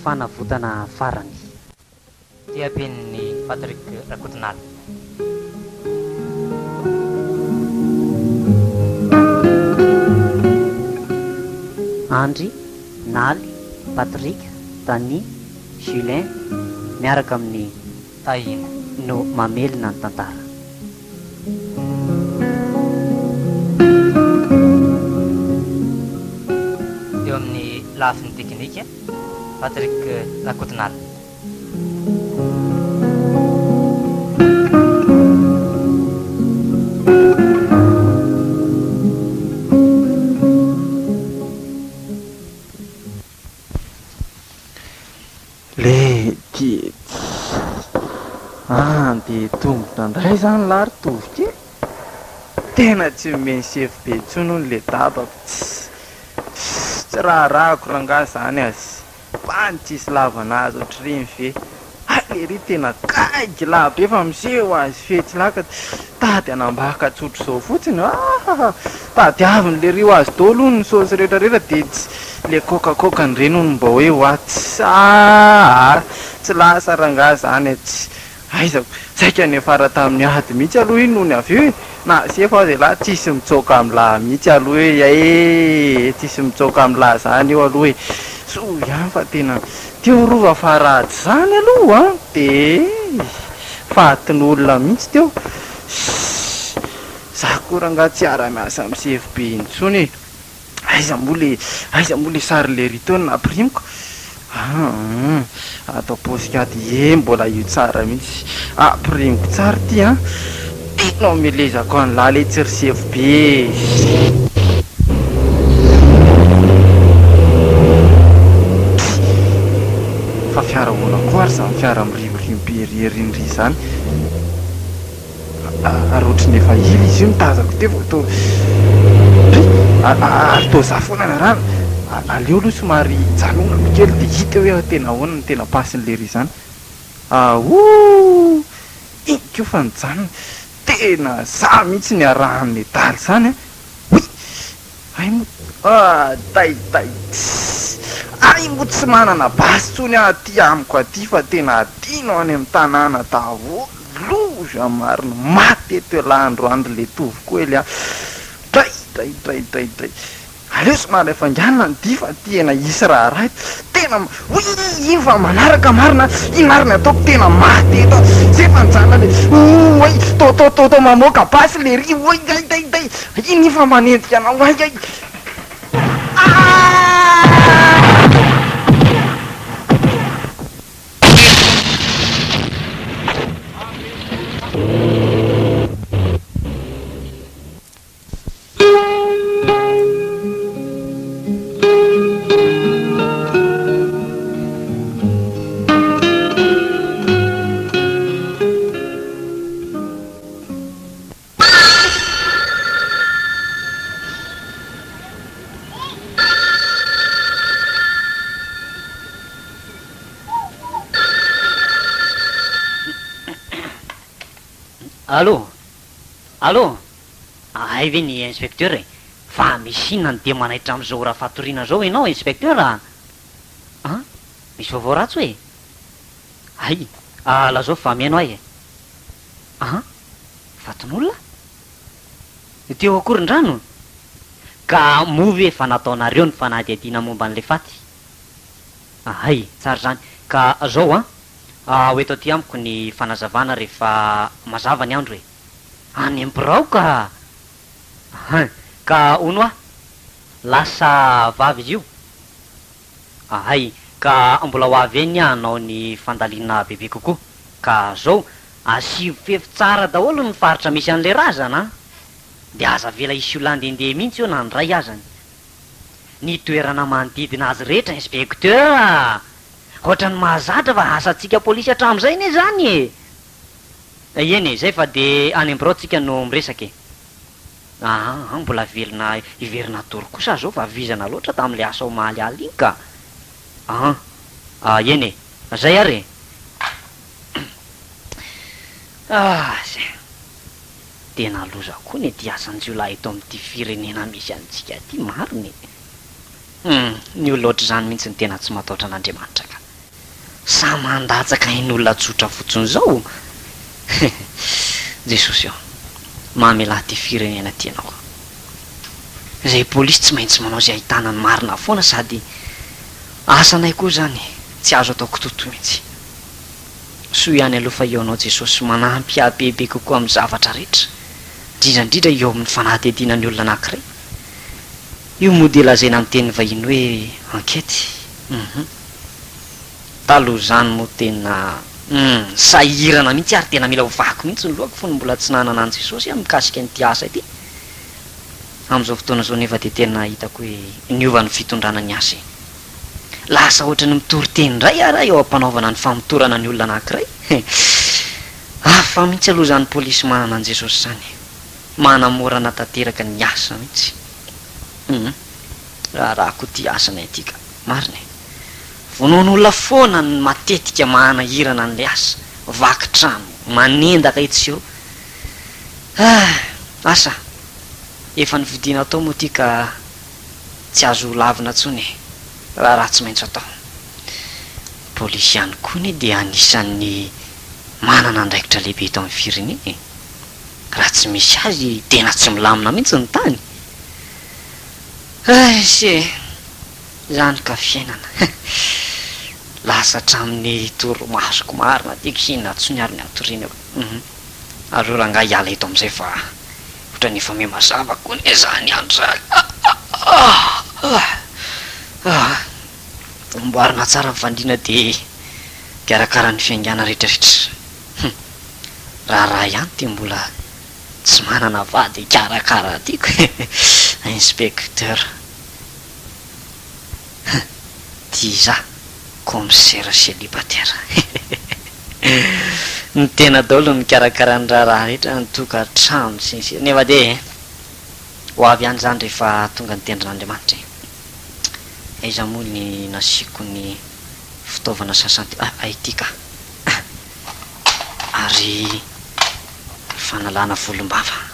fanavotana farany dia pen'ny Patrik Rakotonala. Andry, Naly, Patrika, Tany, Julien miaraka amin'ny Tahina no mamelona ny tantara. eo amin'ny lafin'ny teknika Patrik Rakotonala. le ty dia tombotra ndray zany lary tovy ty tena tsy meny CFB tsono le dabako tsy raharahako ranga zany azy pantsisy lavanazy ohatr'ireny ve le ry tena kaiky labe fa miseho azy fetsy laka tady anambaka tsotro zao fotsiny tady aviny le rio azy dolo ny sosy rehetrarehetra dia le kokakoka ny reny no mba hoe hoatsy tsy lasa ranga zany tsy aizako saika ny fara tamin'ny ady mihitsy aloha iny noho ny avy eo na sefa azy lahy tsisy mitsoka amin'ny lahy mihitsy aloha hoe tsisy mitsoka amin'ny lahy zany eo aloha hoe so ihany fa tena teo rova farady zany aloha de fatin'olona mihitsy teo za koranga tsy ara-miasa amin'ny CFB intsony aiza moa le sary le rito ny naprimiko atao posikady mbola io tsara mihitsy primiko tsara ty no melezako an'lahy le tsy ry CFB fa fiara hoana koa ary zany fiara mirimoribe rierindry zany arotriny efa ily izy io mitazako teo to ary to za foana na rano aleo aloha somary janona mikely dia hita hoe tena ahoana ny tena pasin'le ry zany inkeo fa nijanona tena za mihitsy ny arahan'ny daly zany ay mo ay mo tsy manana basy tsony aty amiko aty fa tena adino any amin'ny tanàna daholo loza marina maty eto elandro andro le tovy koa ely dray aleo somary efa nganina ny dy fa tena isy raha raha tena iny fa manaraka marina iny marina ataoko tena maty eto zay fa nijanona le oay to mamoaka basy le ry oay day iny fa manentika anao ay Allô ay ve ny inspecteur fa misy inona ny dia manaitra amin'izao raha fatoriana zao ianao inspecteur misy vaovao ratsy hoe ay lazao fa miaino ay fatin'olona teo akorin-drano ka movy efa nataonareo ny fanadiadiana momba an'le faty ay tsara zany ka zao hoeto aty amiko ny fanazavana rehefa mazava ny andro any ambirao ka ono lasa vavy izy io ay ka mbola ho avy eny anao ny fandalina bebe kokoa ka zao asivy fefy tsara daholo ny faritra misy an'le razana de aza vela isy olo andendeha mihitsy eo na nyray azany ny toerana manodidina azy rehetra inspecteur ohatra ny mahazatra fa asatsika polisy hatramin'izay ne zany eny zay fa de any ambirao tsika no miresaka mbola velona iverina tory kosa zao fa vizana loatra tamin'le asa o maalialy iny ka eny zay ary tena loza koa ny ty asanjiolahy eto amin'ity firenena misy antsika ty mariny. Ny olona ohatr' zany mihitsy ny tena tsy matahotra an'Andriamanitra ka. Sa mandatsaka iny olona tsotra fotsiny zao. Jesosy io, mamelahy ty firenena ty ianao. Zay polisy tsy maintsy manao zay ahitana ny marina foana sady asanay koa zany tsy azo ataoko toto mihitsy. Soa ihany aloha fa eo anao Jesosy manampy abebe kokoa amin'ny zavatra rehetra, indrindrandrindra eo amin'ny fanahatediana ny olona anankiray. Io mody lazaina amin'ny teny vahiny hoe enquête. Taloha zany moa tena sahirana mihitsy ary tena mila hovako mihitsy ny lohako fony mbola tsy nanana an Jesosy mikasika n'ity asa ity. Amin'izao fotoana zao nefa dia tena hitako hoe niova ny fitondrana ny asa. Lasa ohatrany mitory teny indray ara eo ampanaovana ny famotorana ny olona anankiray. Hafa mihitsy aloha zany polisy manana an Jesosy zany, manamorana tanteraka ny asa mihitsy. Raha koa ty asanay ty ka marina, vonoan'olona foana ny matetika manahirana an'le asa, vakitrano manendaka etsy eo. Asa efa nividiana atao moa ty ka tsy azo lavina tsony, raha tsy maintsy atao. Polisy ihany koa ny dia anisan'ny manana andraikitra lehibe eto amin'ny firenena. Raha tsy misy azy tena tsy milamina mihitsy ny tany. Se zany ka fiainana. Lasa hatramin'ny toromasoko marina tiako hinona tsony ary ny atoriana. Ary ranga hiala eto amin'izay fa ohatrany efa mihamazava koa ny zany andro zany. Mboarina tsara mifandrina dia karakara ny fiangana rehetrarehetra. Raha ihany ty mbola tsy manana vady karakara tiako. Inspecteur Tiza, commissaire célibataire. Ny tena daholo ny karakara ny raha rehetra ny tokantrano sy nefa dia ho avy ihany zany rehefa tonga ny tendrin'Andriamanitra. Aiza moa ny nasiko ny fitaovana sasany ity ka. Ary fanalana volombava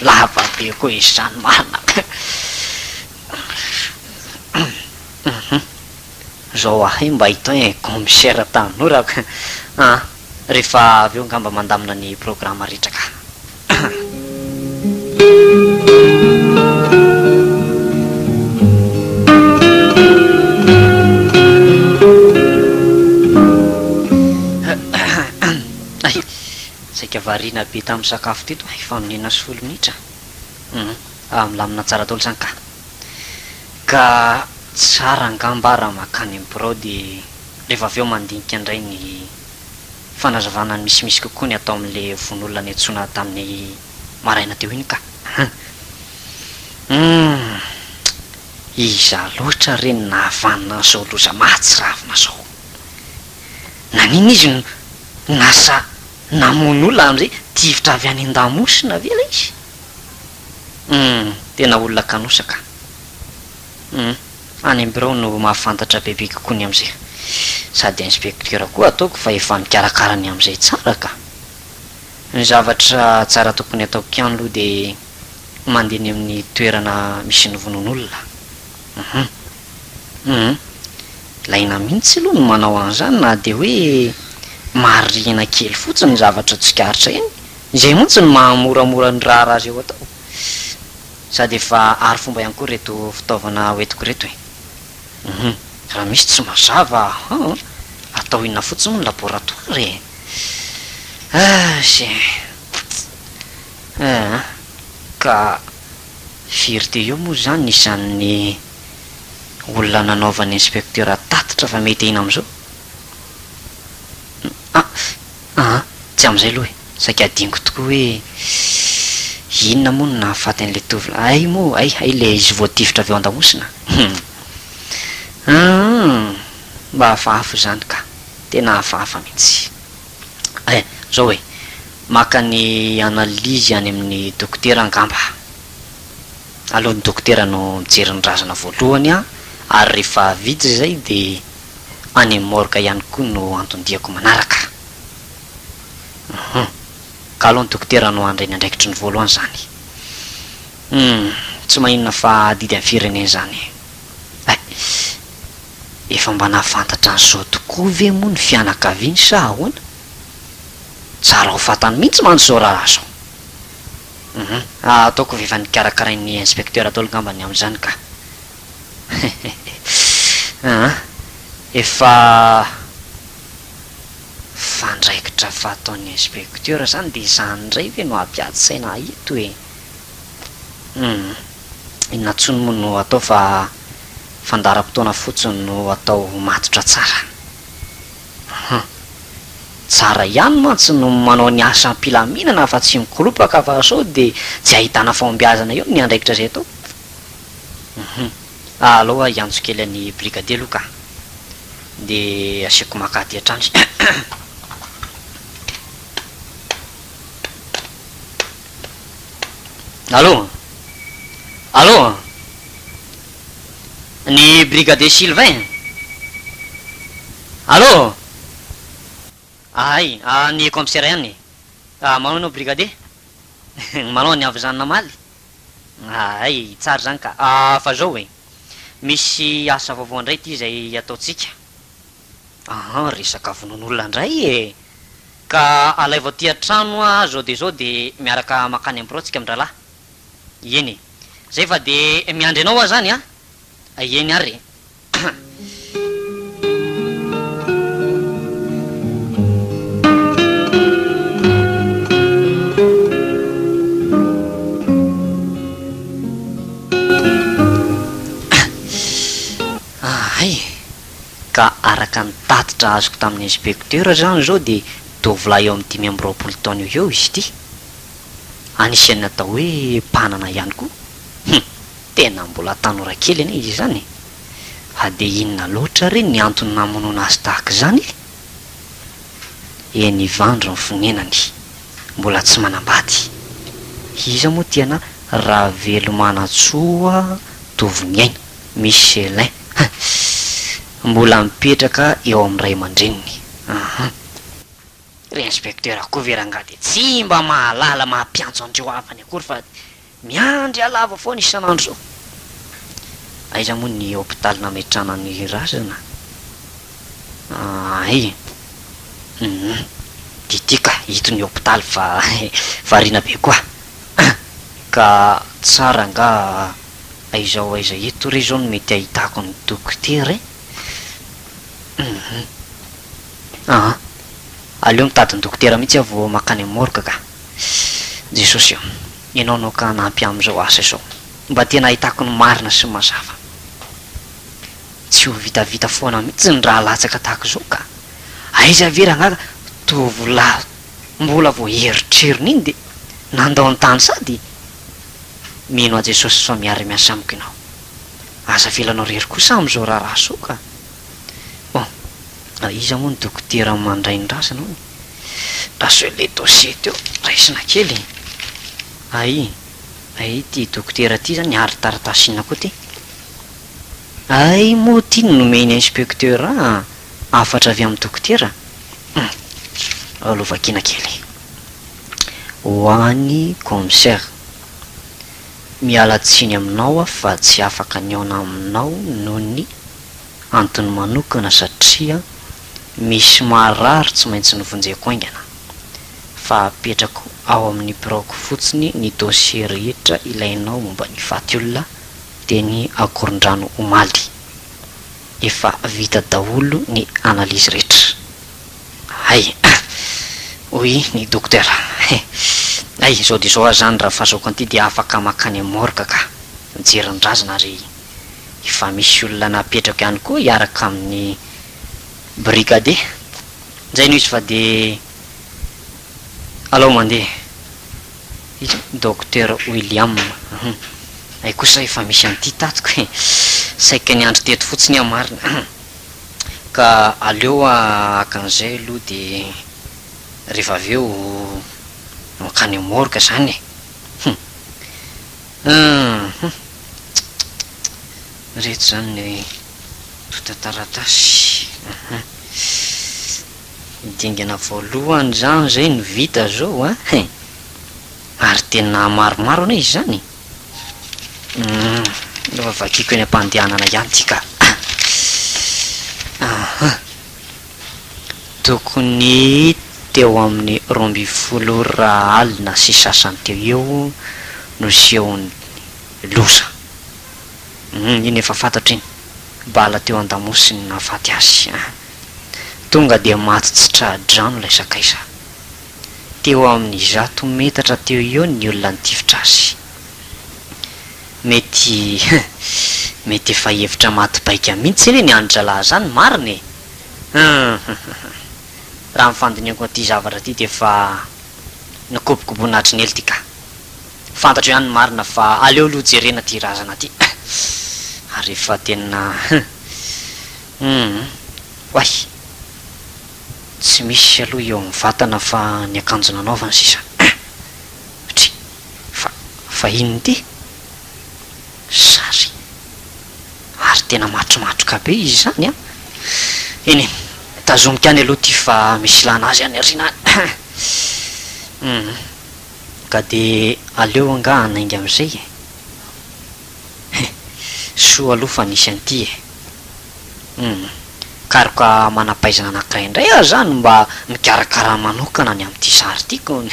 lava be koa izy zany marina. Zao ahay mba hitao commissaire Tanora. Rehefa avy eo ngamba mandamina ny programa rehetra ka. Saika variana be tamin'ny sakafo teto efa minena 10 minitra. Milamina tsara daholo zany ka tsara ngamba raha makany amin'ny birao dia rehefa avy eo mandinika indray ny fanazavana ny misimisy kokoa ny atao amin'le von'olona ny antsoina tamin'ny maraina teo iny ka. Iza loatra reny nahavanina zao loza mahatsiravina zao. Nanina izy nasa namono olona amin'izay tivitra avy any an-damosina ve la izy? Tena olona kanosaka. Any amin'ny birao no mahafantatra bebe kokoa ny amin'izay. Sady inspecteur koa ataoko fa efa nikarakarany amin'izay tsara ka. Ny zavatra tsara tokony ataoko ihany aloha dia mandeha ny amin'ny toerana misy ny vonon'olona. Laina mihitsy aloha no manao an'izany na dia hoe marina kely fotsiny ny zavatra tsikaritra iny, izay mihitsy ny mahamoramora ny raha azy eo atao. Sady efa ary fomba ihany koa reto fitaovana hoentiko reto raha misy tsy mazava atao inona fotsiny ny laboratoire. Ka firy teo eo moa zany isan'ny olona nanaovan'ny inspecteur tatitra fa mety ina amin'izao. Tsy amin'izay aloha saika adiniko tokoa hoe inona moa no nahafaty an'le tovolahy. Ay moa ay le izy voatifitra avy eo an-damosina. Mba hafahafa zany ka, tena hafahafa mihitsy. Zao hoe maka ny analizy any amin'ny dokotera angamba. Alohan'ny dokotera no mijery ny razana voalohany ary rehefa vita zay dia any morgue ihany koa no antondiako manaraka. ka aloha ny dokotera no andray ny andraikitry ny voalohany zany. Tsy maninona fa didy amin'ny firenena zany. Efa mba nahafantatra an'izao tokoa ve moa ny fianakaviany sa ahoana? Tsara ho fantany mihitsy mantsy zao raha zao. Ataoko vefa nikarakarain'ny inspecteur ataolo ngambany amin'izany ka. Efa fandraikitra fataon'ny inspecteur zany de izany ndray ve no ampiady saina eto e. Inona tsony moa no atao fa fandaram-potoana fotsiny no atao matotra tsara. Tsara ihany mantsy no manao ny asa am-pilaminana fa tsy mikolopaka fa sao de tsy ahitana fahombiazana eo ny andraikitra zay atao. Aloha iantso kely any brigadier aloha ka de asiako makaty atrany. Allô ny brigadier Sylvain. Allô ay ny commissaire ihany. Manao anao brigadier? Manao ny avy zany namaly? Ay tsara zany ka. Fa zao e misy asa vaovao indray ty zay ataotsika. Resaka vonon'olona ndray e. Ka alay vao ty an-trano zao de miaraka makany am-birao tsika amindralahy. Eny zay fa de miandry anao zany eny ary. Ka araka ny tatitra azoko tamin'ny inspecteur zany zao de tovolahy eo amin'ny 5 taona eo izy ty. Anisan'ny atao hoe mpanana ihany koa. Tena mbola tanora kely ane izy zany. De inona loatra re ny antony namonoana azy tahaka zany? Eny Ivandro ny fonenany, mbola tsy manambady. Iza moa tiana Ravelomanasoa Tovoniaina Michelin. Mbola mipetraka eo amin'ny ray aman-dreniny. Re inspecteur akoa verangady tsy mba mahalala mampiantso andreo hafany akory fa miandry alava foana isan'andro zao. Aiza moa ny hôpitaly nametrana ny razana? Ditika hito ny hôpitaly fa variana be koa. Ka tsara nga aiza eto re zao no mety ahitako ny dokotera e. Aleo mitady ny dokotera mihitsy avo makany amorka ka. Jesosy io, ianao no ka nampy am'izao asa izao mba tena ahitako ny marina sy mazava. Tsy ho vitavita foana mihitsy ny raha latsaka tahaka zao ka. Aiza vera ngaka tovolahy mbola vo heritreriny iny de nandao an-tany sady mino a Jesosy fa miary miasa amiko ianao. Aza velanao rery kosa am'izao raha so ka. Iza moa ny dokotera mandray ny razana ao? Raso le dossier teo raisina kely. Ay ty dokotera ty zany ary taratasina koa ty. Ay moa ty nomeny inspecteur afatra avy amin'ny dokotera. Alovakina kely. Ho an'ny commissaire, miala tsiny aminao fa tsy afaka niona aminao noho ny antony manokana satria misy marary tsy maintsy novonjeko aingana. Fa apetrako ao amin'ny birako fotsiny ny dossier rehetra ilainao momba ny faty olona teny Akorondrano Omaly. Efa vita daholo ny analyse rehetra. Oy ny dokotera. Zao de zao zany raha fahazoko an'ity de afaka makany amorka ka mijery ny razana ry efa misy olona napetraka ihany koa hiaraka amin'ny brigadier. Zay no izy fa de alao mandeha docteur William. Ay kosa efa misy an'ity tatiko saika ny andro teto fotsiny marina. Ka aleo akan'izay aloha de rehefa avy eo makany amorka zany rehetra zany ny tota taratasy. dingana voalohany zany zay ny vita zao a ary tena maromaro ane izy zany lova vakiko eny ampandehanana ihany tika tokony teo amin'ny 12 alina sy sasany teo eo no sehony loza iny efa fantatra iny bala teo an-damosiny nafaty azy tonga dia matitsitra drano lay sakaiza teo amin'ny 100 metatra teo eo ny olona nitifitra azy mety efa hevitra matybaika mihitsy eny ny andralahy zany mariny raha mifandiniako aty zavatra ty de fa nikobokobonatry ny ely tika fantatra ihany marina fa aleo aloha jerena ty razana ty ary efa tena oay tsy misy aloha eo mivatana fa ny akanjo nanaovana sisa fa inony ty sary ary tena matromatroka be izy zany eny tazomika any aloha ty fa misy lana azy any arina ka de aleo anga anaingy am'izay soa aloha fa nisy an'ty karoka manapaizana anankiray indray a zany mba mikarakara manokana ny am'ty sary tyko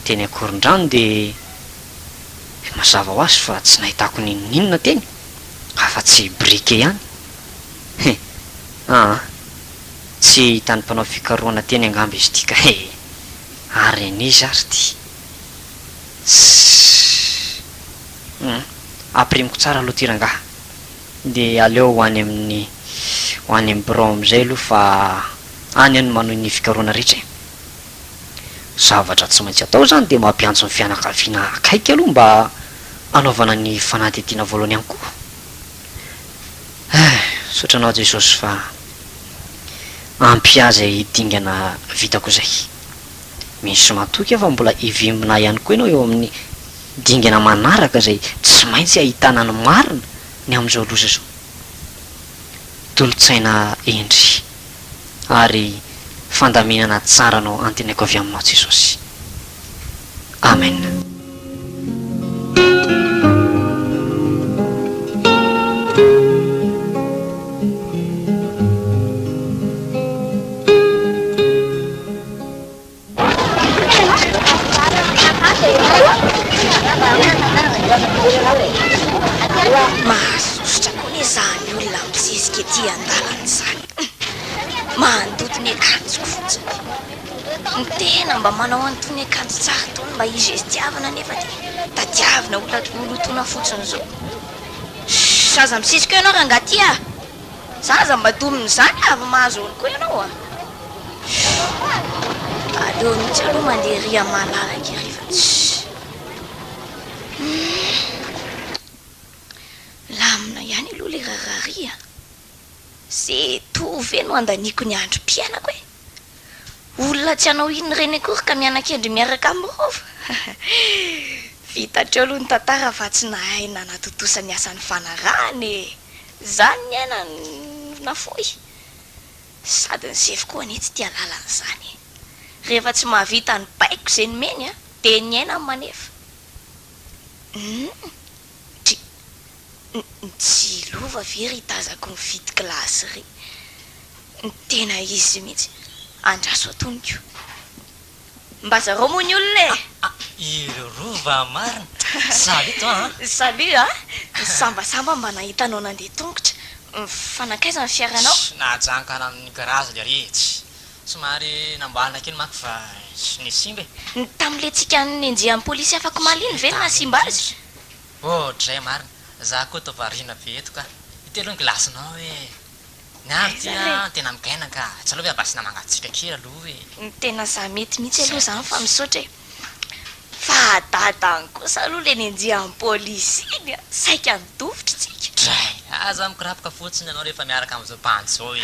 teny akoron-drano de mazava ho azy fa tsy nahitako ninona teny afa tsy brike ihany tsy hitany mpanao fikaroana teny angamby izy tika ary anizy ary ty aprimiko tsara aloha ty rangaha de aleo hoany amin'ny bureau am'izay aloha fa any any manohy ny fikaroana rehetra zavatra tsy maintsy atao zany de mampiantso ny fianakaviana akaiky aloha mba anaovana ny fanadihadiana voalohany ihany koa sotranao jesosy fa ampy azy hidingana vitako zay misy matoky fa mbola ivimbina ihany koa ianao eo amin'ny dingana manaraka zay tsy maintsy ahitana ny marina ny am'izao loza zao tolotsaina endry ary fandaminana tsara nao antenako avy aminao jesosy amen. Mahasosotra koa ny zany olona misisika ety an-dalana zany mandotony akanjoko fotsiny ny tena mba manao antony akanjo tsara tony mba izy izy tiavana nefa de tadiavina olotona fotsiny zao zaza misisika ianao raha ngaty zaza mba dominy zany avy mahazo ony koa ianao aleo mihitsy aloha mandeha ry amalalaka rehefa lamina ihany aloha le rararia ze tovy no andaniko ny androm-pianako olona tsy anao iny reny akory ka mianan-kendry miaraka amrova vitatra aloha ny tantara fa tsy nahay nanatotosa ny asan'ny fanarany zany ny aina nafoy sady ny sefy koa anetsy tia lalana zany rehefa tsy mahavita ny baiko zay ny meny de ny aina manefa tsy lova very hitazako ny vity klasy ry ny tena izy mihitsy andraso atoniko mba zareo moa ny olona ireo rova marina salut toi salut sambasamba mba nahitanao nandeha tongotra fanakaiza ny fiaranao najankana amin'ny garazy le retsy somary nambalina kely maky fa sy ny simba tam'le tsika ny enjehan'ny polisy afaka maliny ve na simba azy dray marina za koa tao varina be eto ka itelo ny glasinao ny ary tya tena migaina ka tsy aloha hoe abasina mangatsika kely aloha ny tena za mety mihitsy aloha zany fa misaotra fa dadany kosa aloha le nenjehan'ny polisy iny saika nidovitra tsika dray aza mikirapaka fotsiny anao rehefa miaraka am'izao mpanjy zao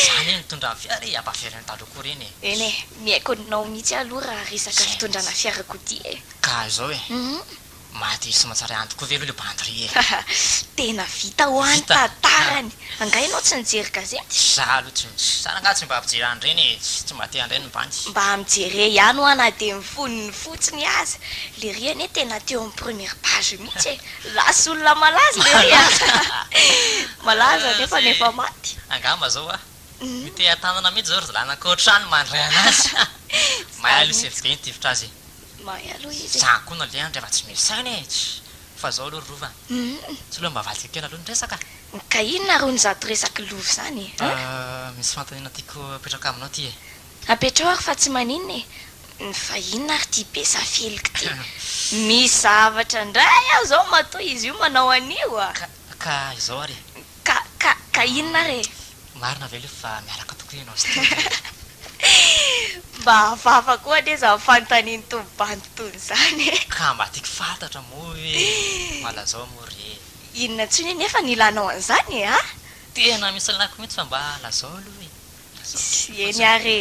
zany mitondra fiara ampaferany talokoa reny eny miaiko nao mihitsy aloha raha resaka fitondrana fiarakodia ka zao maty somatsara antoko ve aloha le bandry e tena vita ho any Vita. tantarany anga ianao tsy nijery gazety za aloha tsy saranga tsy mba ampijery an'ireny tsy mba te an'ireny bandy mba mijere ihany ho ana de mifoniny fotsiny azy le riany e tena teo amin'ny première page mihitsy e lasy olona malaza le ry malaza nefa maty angamba zao a mite atanana mihitsy zao ry zalanakooatrany mandray anazy mahay aloha CFB nitivitra azy mahay aloha izy za koa na le andry efa tsy misy saina e fa zao aloha rova tsy loha mba valika kely aloha nitresaka ka inona ro nyzato resaky lovy zany misy fantaniana tiako apetraka aminao ty e apetrao ary fa tsy maninona e fa inona ary ty be safeliko ty misy zavatra ndray aho zao matoa izy io manao anio a ka izao ary ka inona re marina ve aloha fa miaraka toko ianao sy mba hafahafa koa ane za fanontaniany tombantony zany e ka mba tiako fantatra mo hoe malazao mo re inona ntsony nefa nilanao an'izany e a tena misy lanako mihitsy fa mba lazao aloha e sy eny are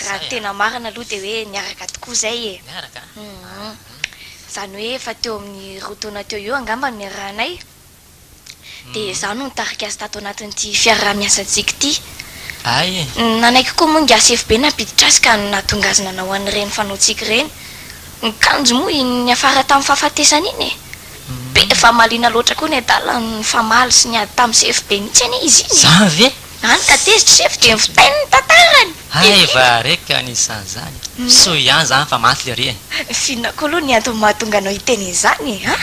raha tena marina aloha de hoe niaraka tokoa zay e miaraka zany hoe efa teo amin'ny roa taona teo eo angamba ny rahanay de za no nitarika azy tato anatin'ity fiarah-miasantsika ty ay e nanaiky koa moa ngia CFB napiditra azy ka nahatonga azy nanao an'ireny fanaontsika ireny nikanjo moa ny afara tamin'ny fahafatesana iny e be efa malina loatra koa ny adala ny famaly sy niady tamin'ny CFB mihitsy anie izy iny za ve any ka tezitra chef de mivitainy ny tantarany ay va reka anisan'izany so ihany zany fa maty le re fina koa aloha ny antony mahatonga anao hiteny izany a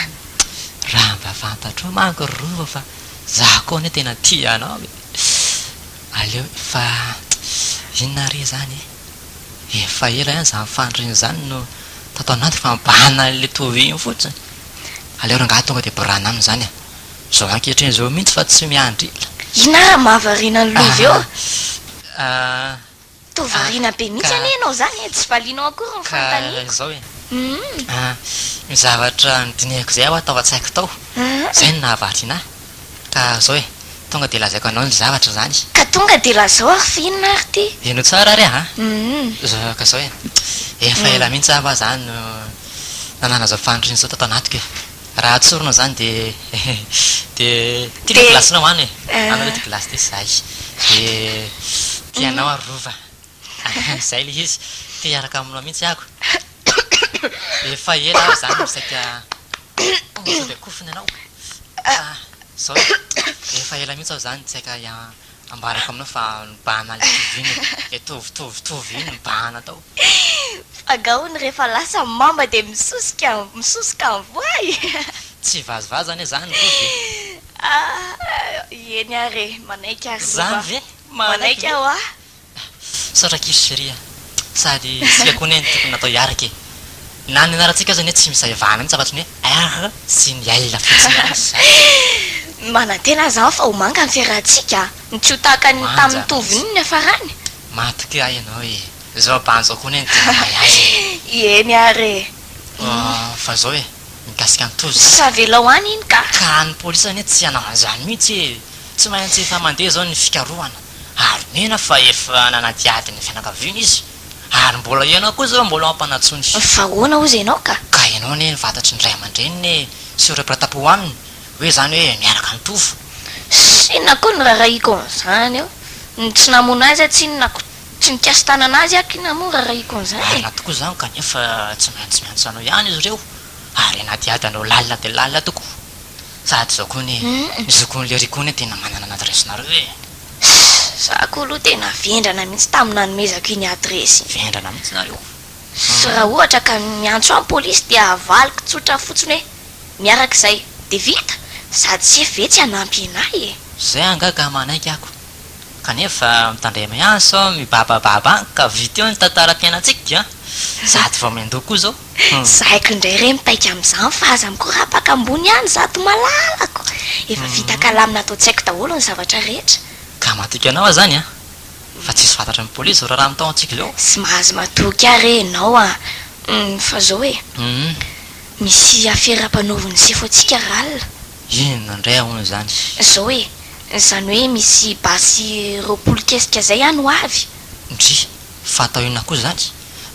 raha mba fantatro manko rova fa za koa ne tena tia anao aleo fa inona re zany efa ela ihany za mifandriny zany no tato anaty fa mbana le tovy iny fotsiny aleo rangaha tonga de borana aminy zany zao ankehitriny zao mihitsy fa tsy miandrila ina raha mahavarina ny lovy eo tovarina be mihitsy ka- anie ianao zany e tsy valinao akory ny ka fanontaniako zao e ny zavatra nidinihako zay aho atao a-tsaiko tao zay no nahavarina ka zao e tonga de lazaiko anao ny zavatra zany ka tonga de lazao ary fa inona ary ty eno tsara ary zao ka zao e efa ela mihitsy ava zany no nanana zao fandriny zao tato anatiko e raha atsorona zany de ty le glasinao any e anao le ty glasy ty zay de tianao arova zay le izy te hiaraka aminao mihitsy ako efa ela aho zany misaika sao de kofiny anao zao efa ela mihitsy aho zany tsaika ambarako aminao fa nibahana le toviny le tovy iny nibahana tao fagahony rehefa lasa mamba de misosika ny voay tsy vazivazy ane zany rovy eny are manaiky ary zany ve manaiky aho a saotra kisy seria sady sika koa ne tokony natao hiaraka e na ny anaratsika zany hoe tsy misy ivana mihitsy afatry ny hoe r sy ny aila fotsiny any manantena zaho fa homanga ny fiarahantsika ny tsy ho tahaka ny tamin'ny toviny ny afarany matoky ahy ianao e zao banjao koa ne ny tena mahay azy eny are fa zao e mikasika ny tozy savelao any iny ka ny polisy ane tsy hanao an'izany mihitsy e tsy maintsy efa mandeha zao ny fikarohana ary mena fa efa nanadiady ny fianakaviana izy ary mbola ianao koa zao mbola mampanatsony fa hoana ozy ianao ka ianao ne nifantatry ny ray aman-dreny ne sy orepratapo aminy hoe zany hoe miaraka ny tovo sina koa ny rarahiko an'izany eo ny tsy namona azy tsy tsy nikasy tanana azy ako inamoa rarahiko an'izany na tokoa zany kanefa tsy maintsy miantso anao ihany izy ireo ary nadiady anao lalina de lalina toko sady zao koa ne izy koa le rikoa ne tena manana ny adresinareo e za koa aloha tena vendrana mihitsy tamina nomezako iny adresy vendrana mihitsy nareo sy raha ohatra ka miantso amin'ny polisy de avaliko tsotra fotsiny hoe miaraka izay de vita sady tsy evetsy hanampy anay e zay angaga manaiky ako kanefa mitandray ihany sao mibabababa ka vita eo ny tantaram-piainatsika sady vao miandoha koa zao zaiko indray re mitaika amin'izany fa aza mikorapaka ambony ihany zato malalako efa vita kalamina atao tsy haiko daholo ny zavatra rehetra ka matoky anao a zany a fa tsisy fantatra amin'ny polisy raha raha mitao antsika leo sy mahazo matoky ary enao a fa zao e misy afera-mpanaoviny sefo antsika ralina inona indray ahoana zany zao e zany hoe misy basy roapolo kesika zay ihany ho avy ndry fa atao inona koa zany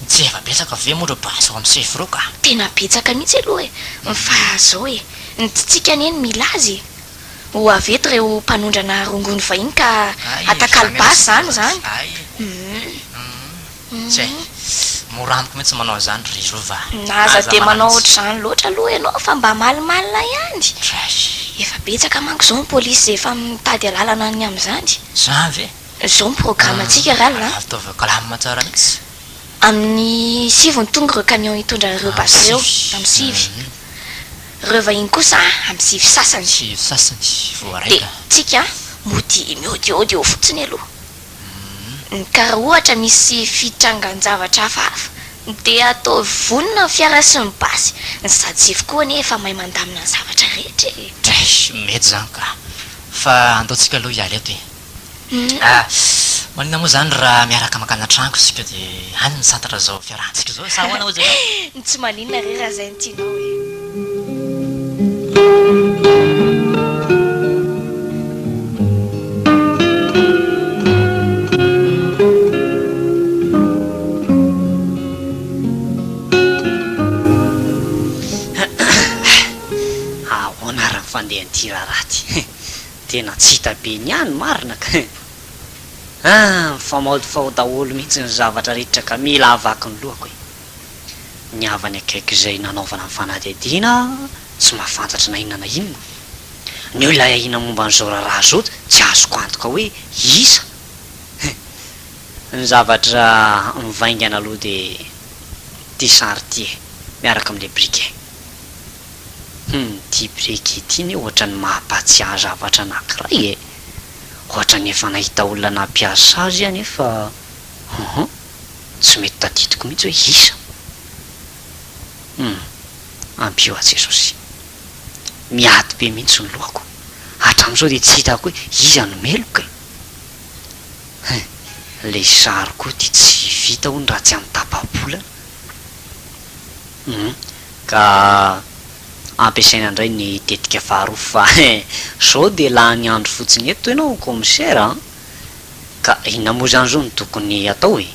tsy efa betsaka ve moa reo basy ao amin'ny sefro ka tena betsaka mihitsy aloha e fa zao e ny tsitsika ny eny mila azy ho avety reo mpanondrana rongony vahiny ka atakalibasy zany zany tsy mora amiko mihitsy manao zany ry rova naza de manao ohatr'izany loatra aloha ianao fa mba malimalina ihany efa betsaka manko zao ny polisy efa mitady alalana ny amin'izany zany ve zao ny programme atsika ralina ataova kalama tsara mihitsy amin'ny sivy ny tonga reo camion hitondra reo basy reo amin'ny sivy reo vahiny kosa amin'ny sivy sasany sivy sasany de voaraika tsika mody miodiody eo fotsiny aloha karaha ohatra misy fitrangan-javatra hafahafa de atao vonina fiara sy ny basy ny sady sivy koa nefa mahay mandamina ny zavatra rehetra mety zany ka fa andaotsika aloha hialy eto manina moa zany raha miaraka makana trango sika de any ny santatra zao fiarahantsika zao sa hoana ozy ny tsy maninona re raha zay ny tianao e ahoana raha fandeha nyty raharaty tena tsy hita be ny any marina ka famaody fao daholo mihitsy ny zavatra rehetra ka mila avaky ny lohako e ny avany akaiky izay nanaovana ny fanadihadiana tsy mahafantatra na inona na inona ny olona ahina momba n'izao raharaha zao tsy azoko antoka hoe isa ny zavatra mivaingana aloha de ty sary ty e miaraka amin'le briquet ty briquet ty ny ohatra ny mahampatsiahy zavatra anankiray e ohatra ny efa nahita olona nampiasa azy ihany efa tsy mety tadidiko mihitsy hoe isa ampio atsy Jesosy miady be mihitsy ny lohako hatram'izao de tsy hitako hoe iza no meloka le sary koa ty tsy vita ho ny raha tsy amin'ny tapabolana ka ampiasaina indray ny tetika faharoa fa zao de laha ny andro fotsiny eto ianao commissaire ka inona moa zany zao ny tokony atao e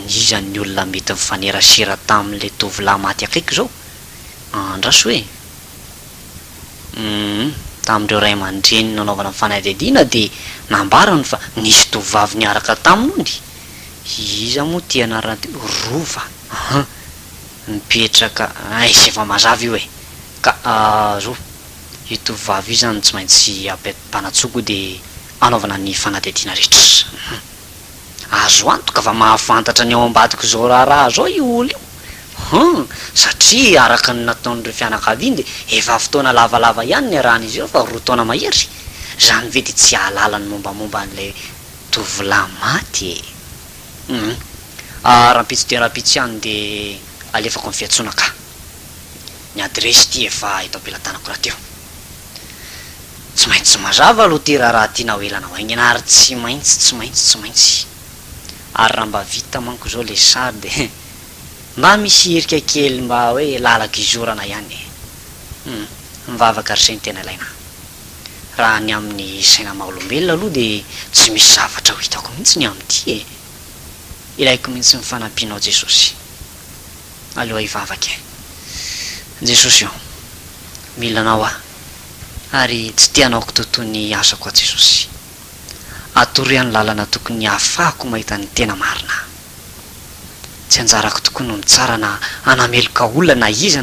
iza ny olona mety mifanerasera tamin'le tovolahy maty akaiky zao andraso hoe tamindreo ray aman-dreny nanaovana fanadihadiana de nambarany fa nisy tovavy niaraka tamin'ony iza moa ty anarana ty rova mipetraka sy efa mazava io e ka zao io tovavy io zany tsy maintsy ampanatsoko de anaovana ny fanadihadiana rehetra azo antoka fa mahafantatra ny ao ambadiko zao raharaha zao io olo io satria araka ny nataon'ireo fianakaviany de efa fotoana lavalava ihany ny arahan'izy io fa roa taona mahery zany ve de tsy ahalala ny mombamomba an'lay tovolahy maty e rahampitsy de rahampitsy ihany de alefako ny fiatsoana ka ny adresy ty efa hita ampelantanako raha teo tsy maintsy mazava aloha ty raharaha tianao elanao aingana ary tsy maintsy ary raha mba vita manko zao le sary de mba misy herika kely mba hoe lalaka izorana ihany mivavaka ry sainy tena ilaina raha ny amin'ny saina maha-olombelona aloha de tsy misy zavatra ho hitako mihitsy ny am'ty e ilaiko mihitsy mifanampianao Jesosy aloha hivavaka Jesosy io milanao ary tsy tianaoko totoy asako a Jesosy atoriany lalana tokony ahafahako mahita ny tena marina tsy anjarako tokony no mitsara na anameloka olona na iza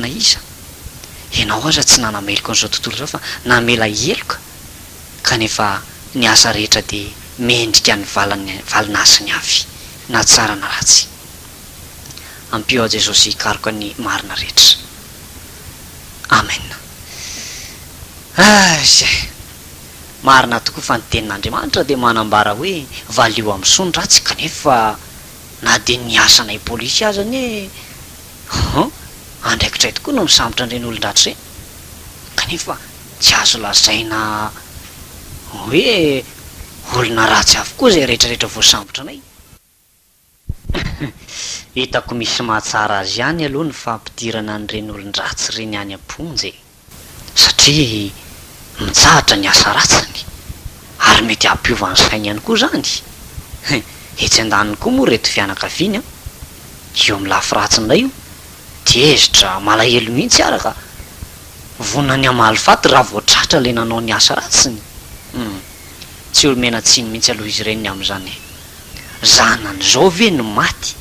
ianao aza tsy nanameloka n'izao tontolo zao fa namela eloka kanefa ny asa rehetra de mendrika ny valinasiny avy na tsara na ratsy ampio a Jesosy hikaroka ny marina rehetra amen marina tokoa fa ny tenin'Andriamanitra de manambara hoe valio amin'ny sony ratsy kanefa na de ny asanay polisy azany hoe andraikitray tokoa no misambotra an'ireny olon-dratsy reny kanefa tsy azo lazaina hoe olona ratsy avokoa zay rehetrarehetra voasambotra anay hitako misy mahatsara azy ihany aloha ny fampidirana an'ireny olon-dratsy reny any amponjy satria mitsahatra ny asa ratsiny ary mety ampiovany sainy ihany koa zany etsy andaniny koa moa reto fianakaviany eo amin'ny lafiratsindray io diezitra malahelo mihitsy ara ka vonany amaly faty raha voatratra le nanao ny asa ratsiny tsy olomena tsiny mihitsy aloha izy ireny amin'izany zanany zao ve no maty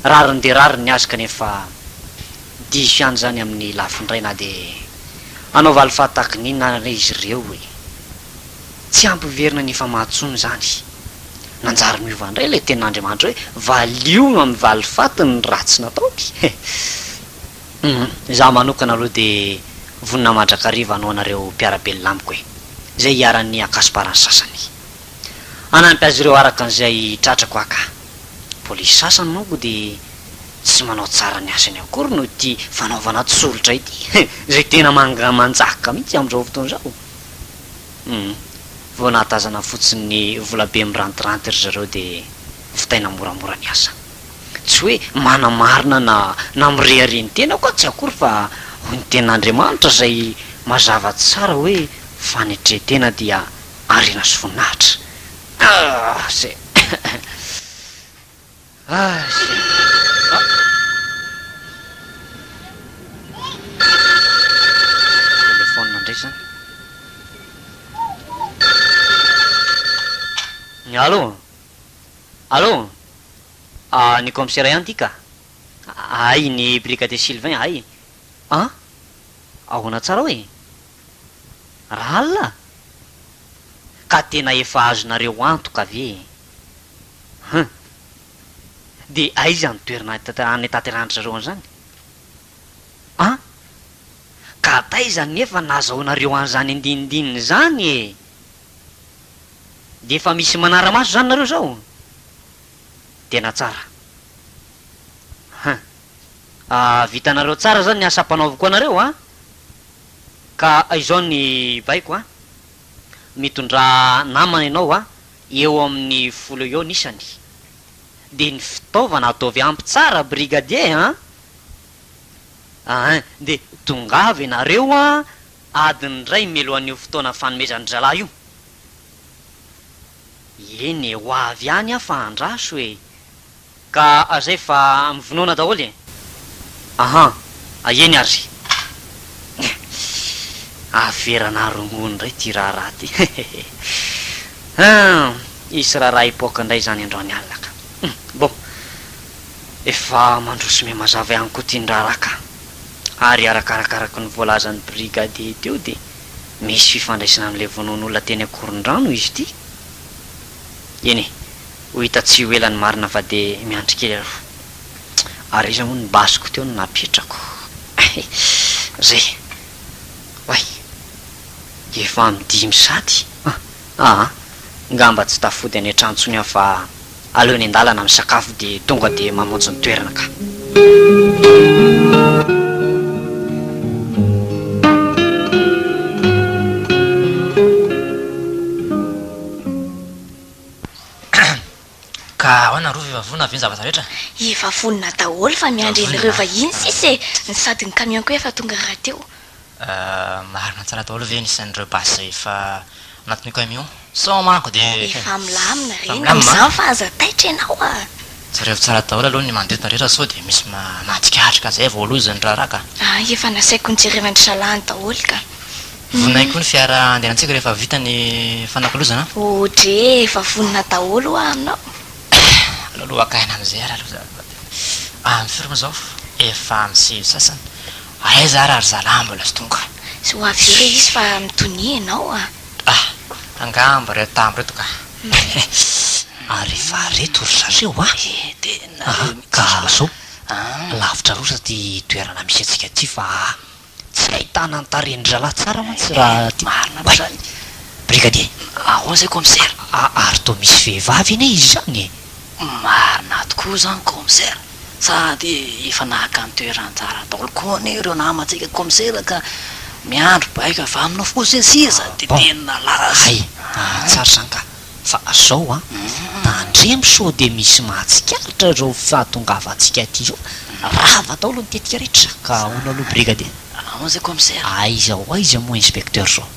rariny de rary ny azy kanefa diso ihany zany amin'ny lafindray na de anao valy fataky ninona izy ireo e tsy ampiverina ny famahatsony zany nanjary miova indray le tenin'Andriamanitra hoe valio amin'ny valy faty ny ratsy nataoky za manokana aloha de vonina mandrakariva anao anareo mpiarabelona amiko e zay hiaran'ny akasiparany sasany anampy azy ireo araka an'izay tratrako aka polisy sasany manko de tsy manao tsara ny asany akory no ty fanaovana tsolotra ity zay tena manjaka mihitsy am'izao fotoana zao vao nahatazana fotsiny volabe mirantiranty ry zareo de vitaina moramora ny asa tsy hoe manamarina na mirehary ny tena koa tsy akory fa ny ten'Andriamanitra zay mazava tsara hoe fanetretena dia arena sy voninahitra zay telefona ndray zany allo ny commissaire ihany ty ka ay ny brigadier Sylvain ay ahoana tsara hoe raha alina ka tena efa azonareo antoka ve de aiza ny toerana any tateranitra reo an'izany ka taiza nefa nazahoanareo an'izany andinindininy zany e de efa misy manara-maso zany nareo zao tena tsara vitanareo tsara zany ny asa-panaoviko anareo ka izao ny baiko mitondra namana ianao eo amin'ny 10 eo nisany de ny fitaovana ataovy ampy tsara brigadier de tongavy ianareo adiny ray melohan'io fotoana fanomezany zalahy io eny ho avy any fa andraso e ka zay fa mivonoana daholo e eny ary averana rongony ray ty raha ty isy raha hipoaka indray zany androany alina ka bon efa mandroso me mazava ihany koa ty ndraha raka ary arakarakaraky ny voalazan'ny brigadier teo de misy fifandraisana am'le vonoan'olona teny akoron-drano izy ty eny ho hita tsy ho elany marina fa de miandrikely aro ary izy moa ny basiko teo no napetrako zay way efa midimy sady ngamba tsy tafody any antrantsony fa aleo ny andalana amin'ny sakafo de tonga de mamonjy ny toerana ka ka hoana ro vivavona avy ny zavatra rehetra efa vonina daholo fa miandry ireo vahiny sisy ny sady ny camion ko efa tonga raha teo marina tsara daholo ve nisan'ireo basy efa anatin'ny camion sao manko de efa milamina reny am'izany fa aza taitra ianao tsyrevo tsara daholo aloha ny mandretona rehetra sao de misy matsikatrika zay voalozany raha raka efa nasaiko nyjerevany salany daholo ka vonay koa ny fiara andehanantsika rehefa vita ny fanakolozana ohatre efa vonina daholo aminao aloha akaina am'izay ara aloha amin'ny firma zao efa misy sasany aiza ara ry zalahy mbola sy tonga sy ho avy eo re izy fa mitony ianao angamba re tambo reto ka ary efa reto ry zareo tena ka zao lavitra rosa ty toerana misy atsika ty fa tsy ahitana ny tareny zalahy tsara mantsy raha ty marina zany brigadier ahoana zay commissaire ary to misy vehivavy eny izy zany marina tokoa zany commissaire sady efa nahaka ny toerantsara daholo koa ny ireo namatsika commissaire ka miandro baika fa aminao fosy asiza de tena lazy tsara zany ka fa zao tandremo sao de misy mahatsikaritra reo fahatongavatsika ty zao rava daholo ny tetika rehetra ka ona aloha brigadier ahoana zay commissaire aiza moa inspecteur zao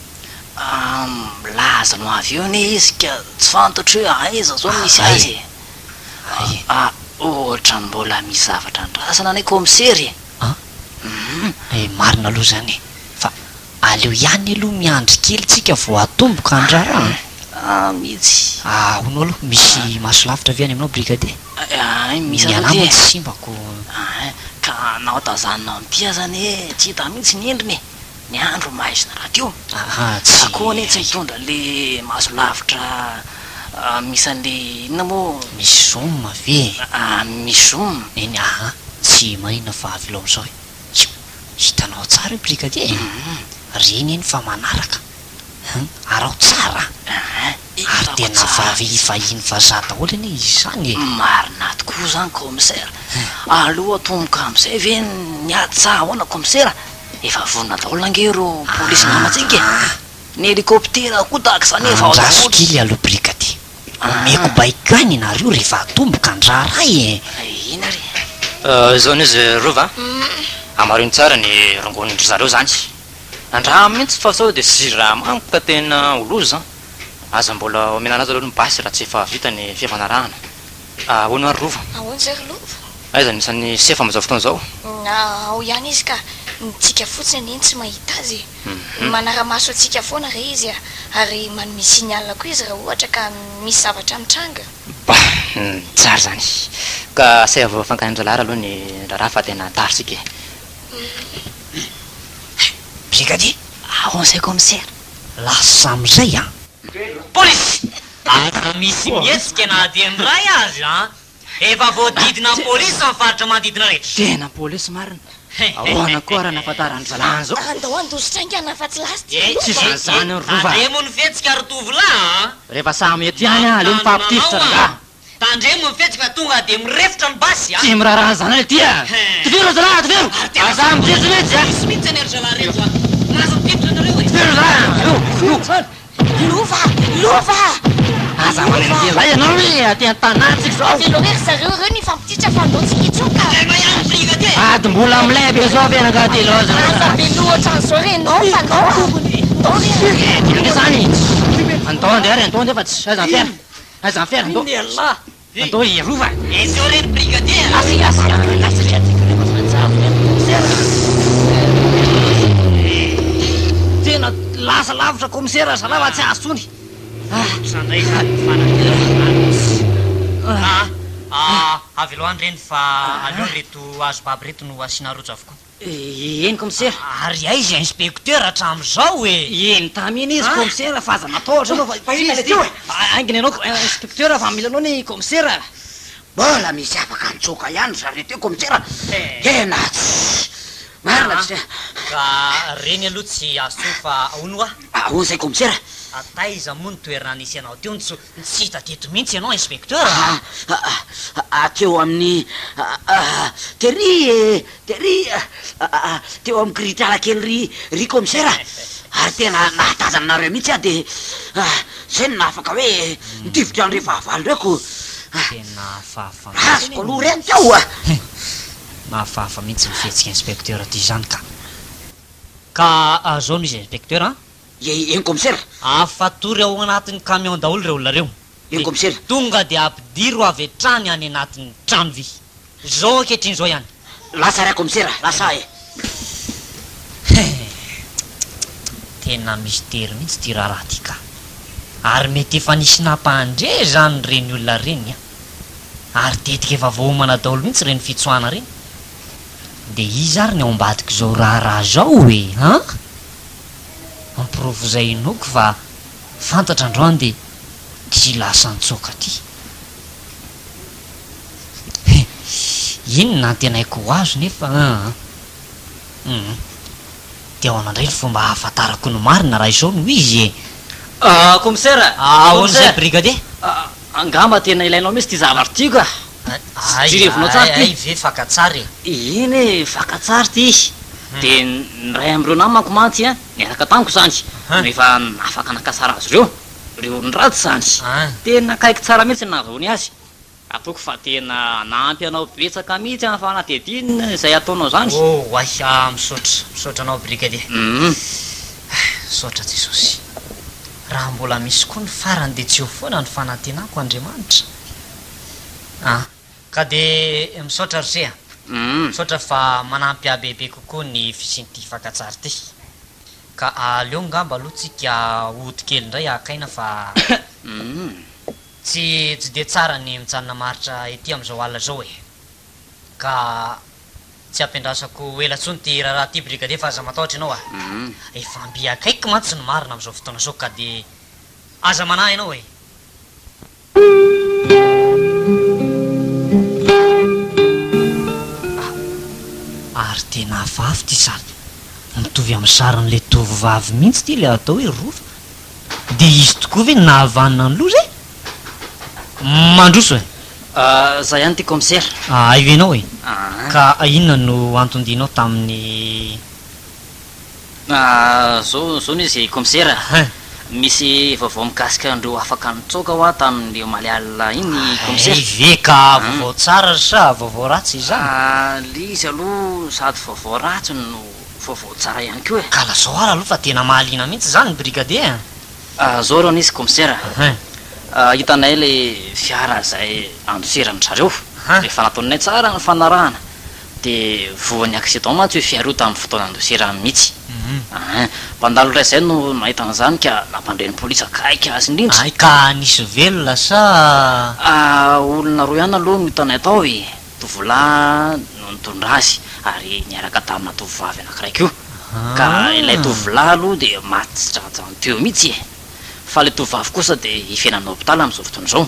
laza no avy eo ny izy ka tsy fantatro hoe aiza zao misy azy ohatra mbola misy zavatra ndrasana ny komisery marina aloha zany fa aleo ihany aloha miandry kely tsika vao atomboka andrarah mihitsy hono aloha misy maso lavitra avy any aminao brigadier misy mianamo tsy simbako ka nao tazanina amty zany e tsy hita mihitsy ny endriny ny andro maizina raha teo akoany tsy mitondra le maso lavitra misy an'le inona moa misy zoma ve misy zoma eny tsy mahina fa avy lao am'izao e hitanao tsara e brigadier reny eny fa manaraka arao tsara ary tena vahiny vazaha daholo eny izy zany e marina tokoa zany commissaire aloha atomboka am'izay ve ny atsaha hoana commissaire efa vonona daholo angero polisy namatsika ny hélicoptera koa tahaka zany efa andrasokily aloha brigadier omeko baiko any nareo rehefa atomboka andraray e ina re zaony izy rova amariny tsara ny rongonindry zareo zany andraha mihitsy fa sao de sy raha manko ka tena oloza aza mbola omenanazy aloha ny basy raha tsy efa vita ny fifanarahana ahoana ary rova ahoana zay lova aiza nisan'ny sefa am'izao fotoana zao ao ihany izy ka nitsika fotsiny eny tsy mahita azy manara-maso atsika foana re izy ary manome signal koa izy raha ohatra ka misy zavatra mitranga tsara zany ka say avo fankanindra lara aloha ny raha fa tena tarisika brigadier ahonzay commissaire lasa am'izay polisy misy mihetsika na de ndray azy efa voadidina polisy amin'ny faritra manodidina rehetra tena polisy marina ahoana koa raha nafatarany zalana zao andao andosotraingana fa tsy lasy tsy zany ny rova tandremo ny fetsika ary tovolahy rehefa samy ety any aleo mifampitifitra raha tandremo ny fetsika tonga de mirefitra ny basy tsy miraharaha zany le tya tivero zalahy tivero aza mijejimetsy misy mihitsy any ary zalahy reto maza mipitra nareo tivero zalahy lova aza manenty zay ianao hoe atena tanatsika zao velorery zareo reo ny fampititra fa andao tsikitsoka mahany brigadier ady mbola amilay be zao fianakatylôza aza be loatra an'izao renao fa nao zany andao andeha ary andao andeha fa tsy aiza fiara andao andao irova ezeo reny brigadier tena lasa lavitra commissaire zalava tsy azo tsony sandray avy aloany reny fa aleo reto azo baby reto no asiana rojo avokoa eny commissaire ary aizy inspecteur hatram'izao e eny taminy izy commissaire fa aza nataotra anao ainginy anao inspecteur fa mila anao ny commissaire mbola misy afaka nitsoka ihany zareo teo commissaire tena marina tsy ka reny aloha tsy azo fa ahono a ahoana zay commissaire ataiza moa ny toerana nisy anao teo tsy hita teto mihitsy ianao inspecteur teo amin'ny tery teo amin'ny gritrala kely ry commissaire ary tena nahatazana nareo mihitsy de zay no naafaka hoe nitivitra an're fahavalo reko tena fahafa azoko aloha reny teo mahafahafa mihitsy mifetsika inspecteur ty zany ka zao no izy inspecteur eny commissaire afatory ao anatin'ny camion daholo reo olona reo eny commissaire tonga de ampidiro avy atrany any anatin'ny trano vy zao akehitriny zao ihany lasa ray commissaire lasa e tena mistery mihitsy ty raharaha ty ka ary mety efa nisy nampandre zany reny olona reny ary tetika efa vohomana daholo mihitsy reny fitsoana reny de izy ary ny ao ambadiko zao raharaha zao e ampirofo zay inoko fa fantatra androany de tsy lasa nitsoka ty inona tena haiko ho azo nefa de ao anandray ny fomba hahafatarako ny marina raha izao no izy e commissaire ahoan'izay brigadier angamba tena ilainao mihitsy ty zavatra ty ka jirevinao tsara ty ve fakatsary iny fakatsary ty de nray am'ireo namako mantsy niaraka tamiko zany nefa afaka nakasara azy reo nratsy zany tena kaiky tsara mihitsy nahazony azy ataoko fa tena nampy anao betsaka mihitsy fa natedinina zay ataonao zany misaotra anao brigadier saotra jesosy raha mbola misy koa ny farany de tsy eo foana ny fanantenako andriamanitra ka de misaotra rosea misaotra fa manampy abebe kokoa ny fisin'ity fankatsary ty ka aleo ngamba aloha tsika ody kely indray akaina fa tsy de tsara ny mijanona maritra ety am'izao alina zao e ka tsy ampiandrasako elatsony ty raha ty brigadier fa aza matahotra ianao efa amby akaiky mantsy ny marina am'izao fotoana zao ka de aza manahy ianao e ary tena vavy ty sady mitovy amin'ny saran'le tovovavy mihitsy ty le atao hoe rova de izy tokoa ve nahavanina ny loza e mandroso e zay ihany ty commissaire aivenao e ka inona no antondinao tamin'ny zao izy commissaire misy vaovao mikasika andreo afaka nitsoka ho a tamin'le maliala iny commissaire ve ka vaovao tsara sa vaovao ratsy izany le izy aloha sady vaovao ratsy no vaovao tsara ihany keo e ka lazao ara aloha fa tena mahaliana mihitsy zany brigadier zao reo nisy commissaire hitanay le fiara zay andosirany zareo rehefa nataonay tsara ny fanarahana de voany accident mantsy hoe fiareo tamin'ny fotoana andosirany mihitsy mpandalo ray zay no mahitana zany ka nampandreny polisy akaiky azy indrindra ay ka nisy velona sa olona roa ihany aloha mitanay tao e tovolahy no nitondra azy ary niaraka tamina tovovavy anakiraiky io ka ilay tovolahy aloha de maty jajany teo mihitsy e fa le tovavy kosa de ifenany hôpitaly am'izao fotoana zao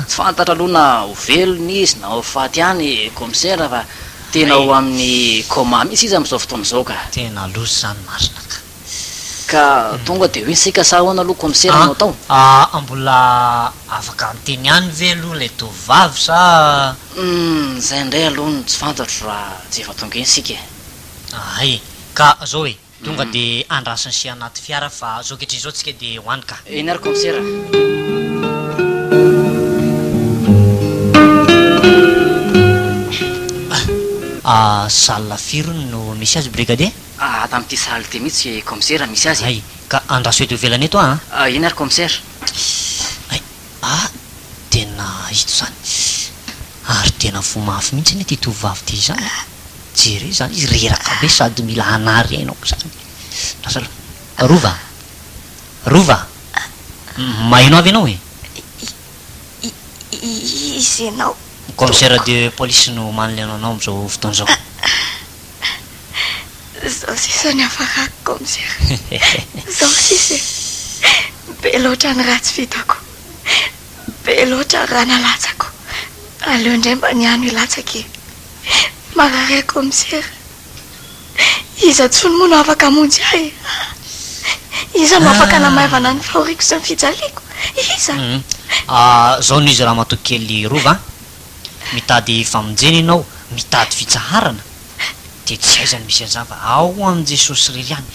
tsy fantatra aloha na ho velony izy na ho faty ihany commissaire fa tena ho amin'ny coma mihitsy izy am'izao fotoana zao ka tena lozy zany marina ka tonga de hoe sika sa hoana aloha commissaire anao tao mbola afaka miteny ihany ve aloha le tovavy sa zay indray aloha no tsy fantatro raha tsy efa tonga eny sika ay ka zao e tonga de andrasany sy anaty fiara fa zao kehitriny zao tsika de hoany ka eny ary commissaire salle firony no misy azy brigadier tamin'ity salle ty mihitsy commissaire misy azy ay ka andraso eto ivelany eto eny ary commissaire ay tena hito zany ary tena vomafy mihitsy ny ty tovavy ty zany jere zany izy reraka be sady mila hanary ainao zany lasa rova mahinao avy ianao e izy ianao commissaire de police no manolena anao am'izao fotoana zao zao sisa ny afarako commissaire zao sisa be loatra ny ratsy vitako be loatra raha nalatsako aleo indray mba niano ilatsaka marare commissaire iza tsony moa no afaka amonjy ahy iza no afaka namaivana ny fahoriko sy ny fijaliako iza zao no izy raha matoky kely rova mitady famonjeny ianao mitady fitsaharana de tsy aizany misy an'izany fa ao am' jesosy rery any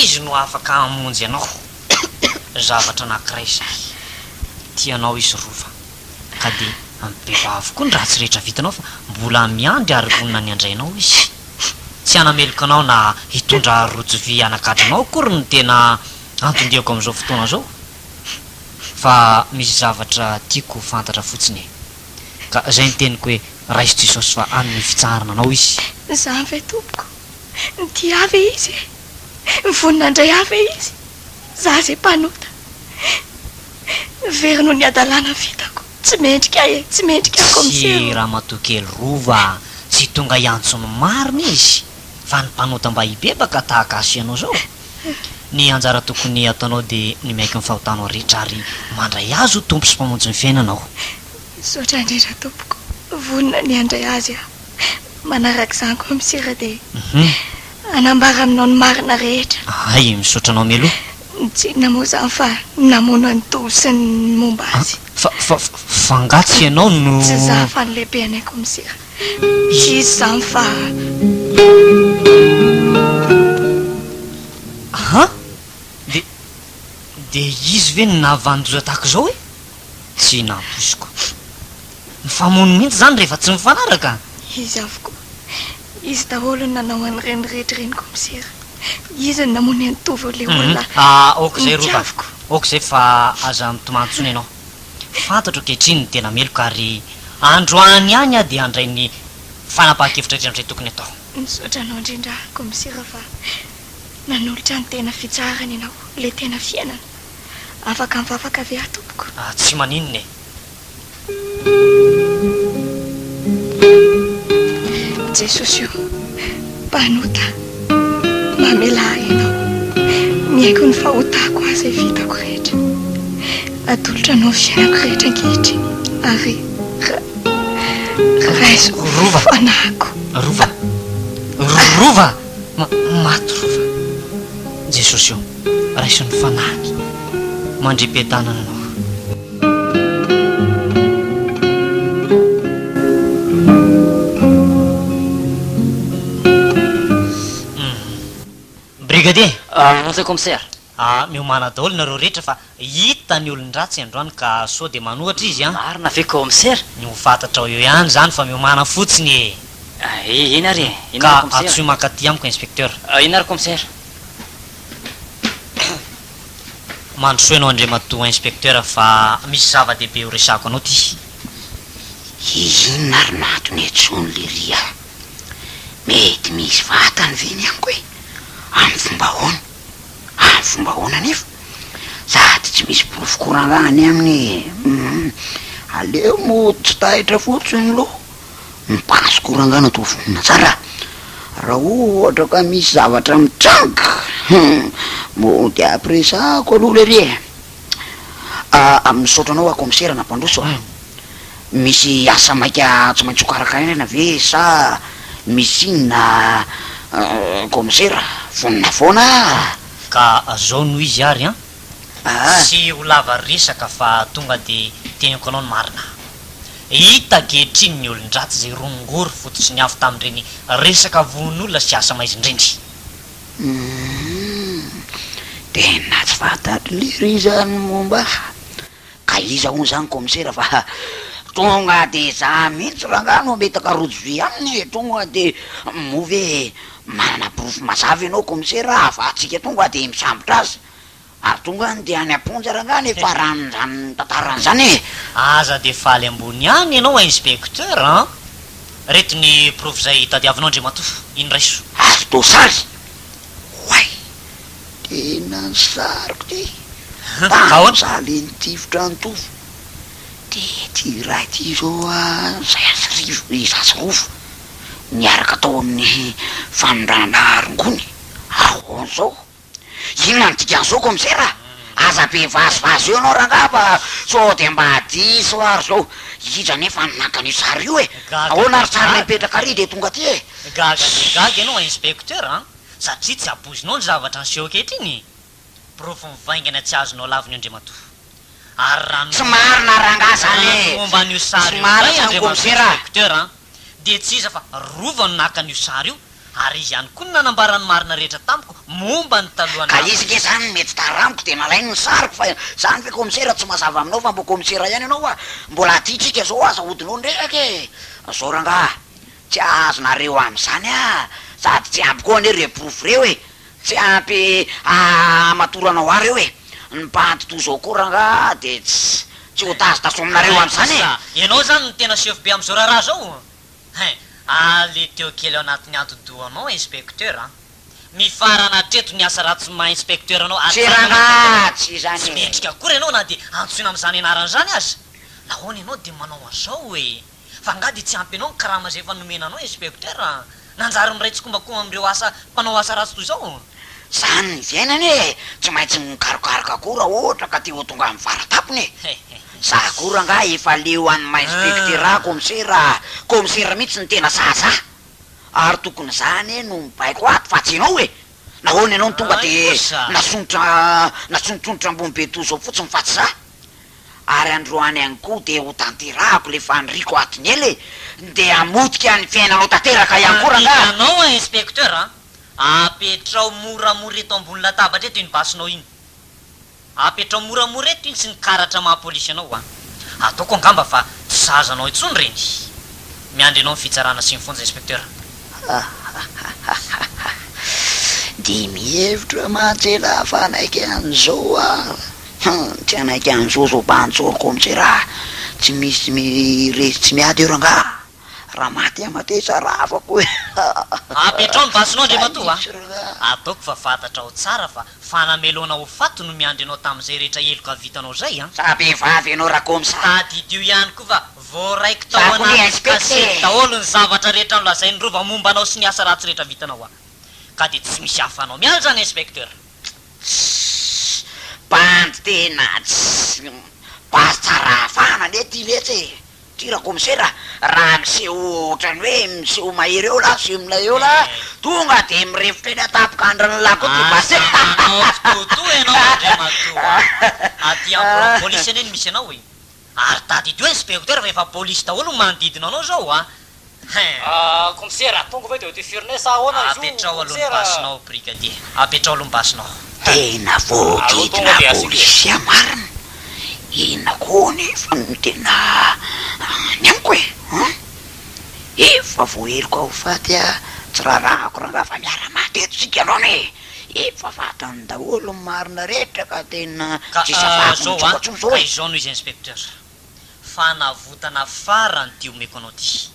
izy no afaka amonjy anao zavatra anakiray zay tianao izy rova ka de amibeba avokoa ny ratsy rehetra vitanao fa mbola miandry ary vonina ny andrainao izy tsy anameloko anao na hitondra rojovy anakatranao akory ny tena antondiako am'izao fotoana zao fa misy zavatra tiako fantatra fotsiny ka zay ny teniko hoe raisy jesosy fa anyny fitsarana anao izy za ve tompoko ty avy izy vonina ndray avy izy za zay mpanota very no ny adalàna vitako tsy mendrika tsy mendrika sy raha matokely rova tsy tonga iantsony marina izy fa ny mpanota mba hibebaka tahaka asianao zao ny anjara tokony ataonao de ny maiky ny fahotanao rehetra ary mandray azy ho tompo sy mpamonjy ny fiainanao sotra indrindra tompoko vonina ny andray azy manaraka zany commissaire de anambara aminao ny marina rehetra ay misaotranao mialoha tsinona moa zany fa namono any tovo sy ny momba azy fangatsy ianao no tsy za fa ny lehibe anay commissaire izy zany fa de izy ve ny nahavandoza tahaka zao e tsy nampoisiko mifamono mihitsy zany rehefa tsy mifanaraka izy avokoa izy daholo ny nanao any reny rehetra reny commissaire izy ny namony any tovo le olona ok zay rova ok zay fa aza mitomantsony ianao fantatro kehitriny ny tena meloko ary androany ihany a dia andray ny fanapahan-kevitra rehetraindray tokony atao. Nisotranao indrindra komisera fa nanolotra ny tena fitsarany ianao, le tena fiainana. Afaka mivavaka ve atompoko? Tsy maninona e. Jesosy io, mpanota, mamela ianao, mihaiko ny fahotako azy vitako rehetra. Atolotra anao fiainako rehetra ankehitriny, ary raiso fanahiko. Rova maty rova. Jesosy io, raiso ny fanahy mandri-piadanana anao. Brigadier, Monsieur commissaire. Miomana daholo nareo rehetra fa hita ny olon-dratsy androany ka sao dia manohatra izy Marina ve commissaire? Ny ho fantatra eo ihany zany fa miomana fotsiny e. Ina ary Ka atsoy makaty amiko inspecteur. Ina ary commissaire? Mandrosoa ianao Andriamatoa inspecteur fa misy zava-dehibe ho resako anao ty. Inona ary natony etsony le ria? Mety misy vatany ve ny aniko e? Amin'ny fomba ahoana? Amin'ny fomba ahoana nefa? Sady tsy misy porofokorangany aminy. Aleo mo tsy tahitra fotsiny lo. Mipaso korangana to vonina tsara. Raha ohatra ka misy zavatra mitranga, mo dia apresako aloha le ria. Misaotra anao komisera na mpandroso. Misy asa maika tsy maintsy hokarakaraina ve sa misy inona komisera vonina foana? Ka zao noho izy ary sy ho lava resaka fa tonga dia teniko anao ny marina. Hita ankehitriny ny olon-dratsy zay rongoro fototsy ny avy tamin'ireny resaka von'olona sy asa maizindrindry. Tena tsy fantatry le ry zany momba. Ka iza hono zany komisera fa tonga de za mihitsy rangano metaka rojo vy aminy, tonga de move manana porofo mazava ianao komisera fa atsika tonga de misambotra azy. Tonga de any amponja rangano efa ranonzany tantaran'izany e. Aza de faly ambony any ianao inspecteur reto ny porofo zay tadiavinao Andriamatoa iny raiso. Azo to sary. Hoay, tena ny sariko ty. Zaly nitifitra antovo. De ty raha ty zao zay azy rovo niaraka tao amin'ny fanondrana rongony. Ahoana zao? Inona ny dikan'izao komisera? Aza be vazivazy eo anao rangava sao de mba diso ary zao. Iza nefa nanakany io sary io e. Ahoana ary sary mipetraka ary de tonga ty e. Gaga ianao inspecteur satria tsy apozinao ny zavatra niseho ankehitriny. Porofo mivaingana tsy azonao laviny Andriamatoa. Ary rano Tsy marina ranga zany e. momba an'io sary inspecteur dia tsy iza fa rova no naka an'io sary io. Ary izy ihany koa ny nanambarany marina rehetra tamiko momba ny talohana. Ka izy ke zany mety taramiko de nalainy ny sariko fa zany fe komisera tsy mazava aminao fa mbo komisera ihany ianao mbola atytrika zao aza hodinao ndraiky e. Zao ranga tsy azonareo am'izany sady tsy ampy koa ane reporofo reo e. Tsy ampy amatoranao ary eo e. Ny mpanty zao koa ranga de tsy ho tazotaso aminareo am'izany e. Ianao zany ny tena chef be am'izao raharaha zao. Le teo kely ao anatin'ny antodoanao inspecteur mifarana treto ny asa ratsy ma-inspecteur anao. Tsy ranga tsy zany tsy mendrika akory ianao na dia antsoina amin'izany anarany zany aza. Nahoana ianao dia manao an'izao e. Fa nga dia tsy ampy anao ny karama zay efa nomena anao inspecteur. Nanjary miraitsykombakomba amin'ireo mpanao asa ratsy toy izao. Zany ny fiainany e. Tsy maintsy mikarokaroka koa raha ohatra ka te ho tonga amin'ny faratapony e. Za koa ranga efa leo any ma-inspecteur komisera mihitsy ny tena saza. Ary tokony zany no mibaiko ato fa tsy ianao e. Nahoana ianao ny tonga de nasonotronitra ambony be to zao fotsiny fa tsy za. Ary androany any koa de ho tanterahako le faniriko atiny ely de amotika ny fiainanao tanteraka ihany koa ranga. Anao inspecteur apetrao moramora eto ambony latabatra eto iny basinao iny. Apetrao moramora eto iny sy ny karatra mahapolisy anao ataoko angamba fa tsy sazanao itsony reny. Miandry anao ny fitsarana sy ny fonja inspecteur. De mihevitra mantsela fanaiky an'izao tsy anaiky an'izao zao mpantsoro komisera tsy misy miresy tsy miady eo ranga raha maty amatesa raha afako hoe apetrao mibasinao ndre matoa ataoko fa fantatra ao tsara fa fanamelona ho fato no miandry anao tamin'izay rehetra eloka vitanao zay a sabevavy ianao raha komsa tadidio ihany koa fa vo raiky tao anaty kasety daholo ny zavatra rehetra nolazainy rova momba anao sy ny asa ratsy rehetra vitanao a ka de tsy misy hafanao miala zany inspecteur bandy tena tsy basy tsara afana le ty letsy ty raha komisera raha miseho ohatrany hoe miseho mahery eo la seho milay eo la tonga de mirefotra eny atapoka andrany lako ty basy toto ianao andre matoa aty ambora polisy eny eny misy anao e ary tadidio inspecteur fa efa polisy daholo no manodidina anao zao a komisera tonga va de ty firne sa ahoana apetrao aloha basinao brigadier apetrao aloha basinao tena voadidina polisy marina ina koa nefa no tena ny amiko e efa voheriko ao faty a tsy raharaako raha fa miara-maty etotsika anao ne efa vatany daholo marina rehetra ka tena zao izao noho izy inspecteur fanavotana farany ty omeko anao ty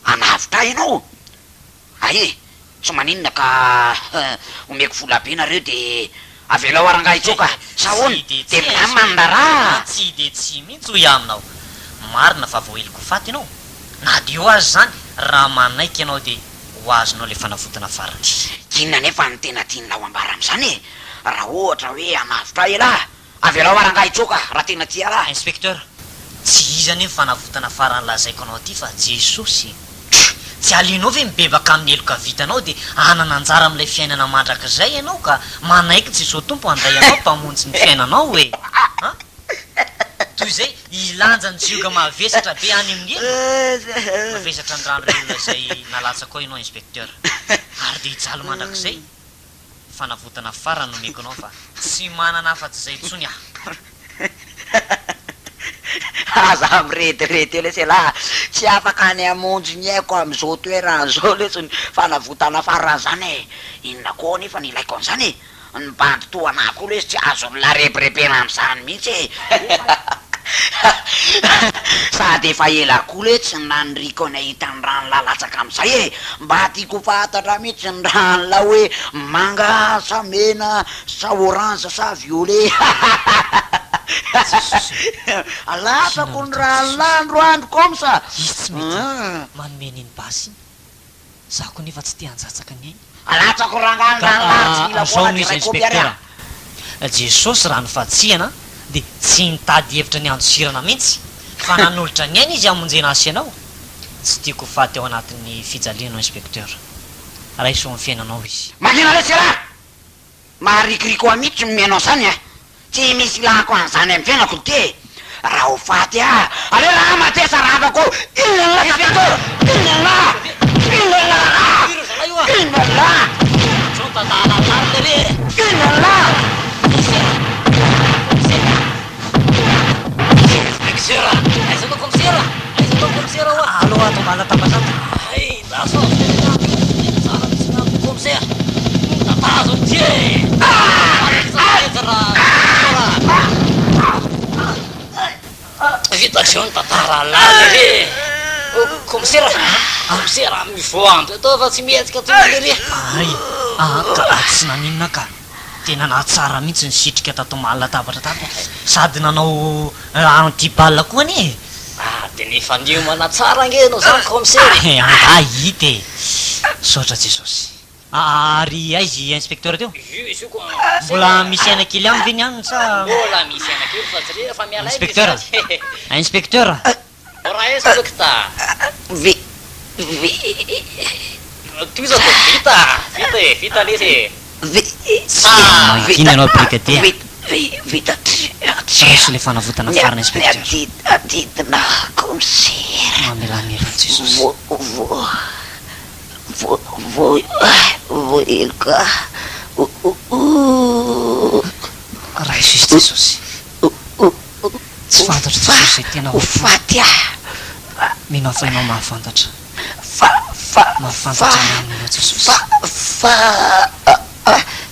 anavitra ianao ae tsy maninona ka omeko vola be nareo de avelao aranga itsoka sahoany de minamandara tsy de tsy mihitsy hoy aminao marina fa voaheliko faty ianao na de eo azy zany raha manaiky ianao de ho azonao le fanavotana farany inona nefa ny tena tianao ambara am'izany e raha ohatra hoe anavitra ela avelao aranga itsoka raha tena tia raha inspecteur tsy izany ny fanavotana farany lazaiko anao ty fa jesosy tsy alinao ve mibebaka amin'ny eloka vitanao de anana anjara am'ilay fiainana mandrak'izay ianao ka manaiky tsy so tompo anday anao mpamonjy ny fiainanao e toy zay ilanja ny jioga mavesatra be any amin'ny elo mavesatra ny rano reolona zay nalatsako ao ianao inspecteur ary de hijalo mandrak'izay fanavotana farany nomeko anao fa tsy manana afa-tsy zay tsony aza miretirety lesy la tsy afaka any amonjy ny aiko am'izao toerana zao lesy ny fanavotana farany zany e inona koa nefa ny ilaiko an'izany e ny bandy toanako lesy tsy azo milarebirebena am'izany mihitsy e sady efa ela koa le tsy nanyriko ny hitany rano lalatsaka am'izay e mba tiako fantatra mihitsy ny rano la hoe manga sa mena sa orange sa violet alafako ny rano landro andro komsa izy tsy mety manomeny iny basy za ko nefa tsy te hanjatsaka ny ainy alatsako ranganazao no izy inspecteur jesosy raha nofatsiana de tsy nitady hevitra ny andosirana mihitsy fa nanolotra ny aina izy amonjena asy anao tsy tiako faty ao anatin'ny fijalianao inspecteur raha iso amin'ny fiainanao izy manina lesy raha maharikiriko amihitsy mimenao zany a tsy misy lako an'izany amin'ny fiainako ty raha ho faty a ale raha matesa ravako inala inspecteur inala aloha atao malatambazato ay daso tsara misy namiko komisera tatazo ty vitation ny tantara lany komisera komisera mivoanto atao fa tsy mihetsika tolery ay ka tsy naninona ka tena nahatsara mihitsy ny sitrika tato malatabatra tato sady nanao anty balina koa any de nefa nio manatsara angenao zany komisera anga hity sotra jesosy ary aizy inspecteur teo mbola misy aina kely aminy veny any sa mbola misy aina kely fa tsy refa miala inspecteur inspecteur raha inspecta toy zao vita lesy kiny anao brigadier vita jesosy le fanavotana farana inspecteur adidina komisera mamelanela jesosy voelika raha iso izy jesosy tsy fantatra jesosy tena hofaty a minao fa inao mahafantatra mahafantatra aminao jesosy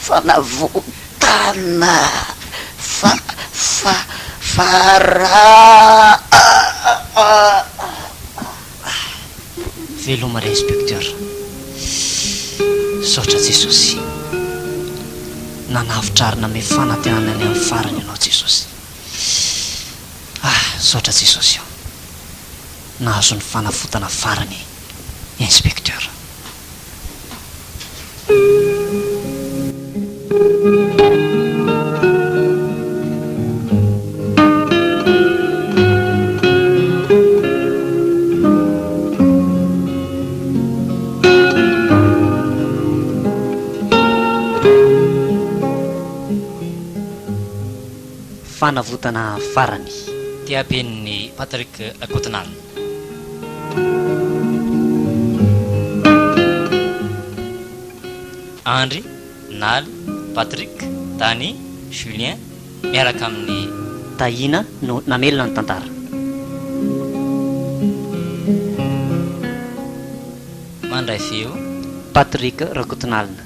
fanavotana fara veloma re inspecteur saotra jesosy nanavitrarina me fanantenana any amin'ny farany ianao jesosy saotra jesosy io nahazo ny fanafotana farany inspecteur fanavotana farany tia ben'ny Patrik Cotenal. Andry, Naly, Patrik, Tany, Julien miaraka amin'ny tahina no namelona ny tantara. mandray feo Patrik Rakotonalina.